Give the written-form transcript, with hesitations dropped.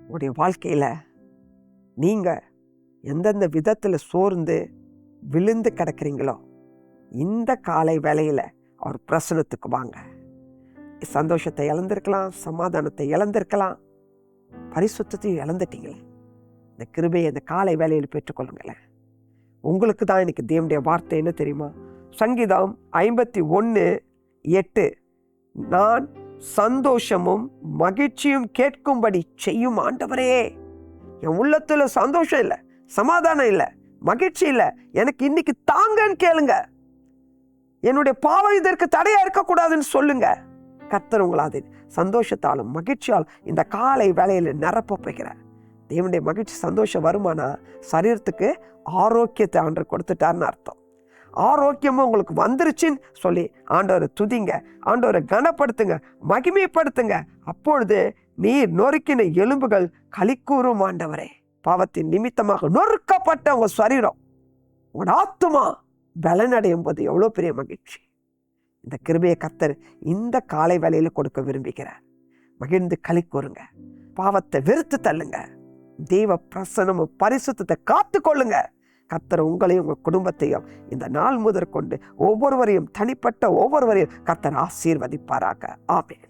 உங்களுடைய வாழ்க்கையில் நீங்கள் எந்தெந்த விதத்தில் சோர்ந்து விழுந்து கிடக்கிறீங்களோ இந்த காலை வேளையில் அவர் பிரசனத்துக்கு வாங்க. சந்தோஷத்தை இழந்திருக்கலாம், சமாதானத்தை இழந்திருக்கலாம், பரிசுத்தத்தையும் இழந்துட்டீங்களே. இந்த கிருபையை இந்த காலை வேளையில் பெற்றுக்கொள்ளுங்களேன். உங்களுக்கு தான் இன்னைக்கு தேவனுடைய வார்த்தை என்ன தெரியுமா? சங்கீதம் 51:8, நான் சந்தோஷமும் மகிழ்ச்சியும் கேட்கும்படி செய்யும் ஆண்டவரே. என் உள்ளத்துல சந்தோஷம் இல்லை, சமாதானம் இல்லை, மகிழ்ச்சி இல்லை, எனக்கு இன்னைக்கு தாங்கன்னு கேளுங்க. என்னுடைய பாவம் இதற்கு தடையா இருக்கக்கூடாதுன்னு சொல்லுங்க. கர்த்தர் உங்களை அது சந்தோஷத்தாலும் மகிழ்ச்சியால் இந்த காலை வேளையில நிரப்ப போகிறார். தேவனுடைய மகிழ்ச்சி சந்தோஷம் வருமானா சரீரத்துக்கு ஆரோக்கியத்தை ஆண்டவர் கொடுத்துட்டாருன்னு அர்த்தம். ஆரோக்கியமும் உங்களுக்கு வந்துருச்சுன்னு சொல்லி ஆண்டவரை துதிங்க, ஆண்டவரை கனப்படுத்துங்க, மகிமைப்படுத்துங்க. அப்பொழுது நீர் நொறுக்கின எலும்புகள் களிக்கூறும் ஆண்டவரே. பாவத்தின் நிமித்தமாக நொறுக்கப்பட்ட உங்க சரீரம், உங்களோட ஆத்துமா பலனடையும் போது எவ்வளோ பெரிய மகிழ்ச்சி. இந்த கிருபையை கர்த்தர் இந்த காலை வேளையில கொடுக்க விரும்புகிறார். மகிழ்ந்து களிக்கூறுங்க, பாவத்தை வெறுத்து தள்ளுங்க, தெய்வ பிரசனமும் பரிசுத்தத்தை காத்து கொள்ளுங்க. கர்த்தர் உங்களையும் உங்கள் குடும்பத்தையும் இந்த நாள் முதற்கொண்டு ஒவ்வொருவரையும் தனிப்பட்ட ஒவ்வொருவரையும் கர்த்தர் ஆசீர்வதிப்பாராக. ஆமென்.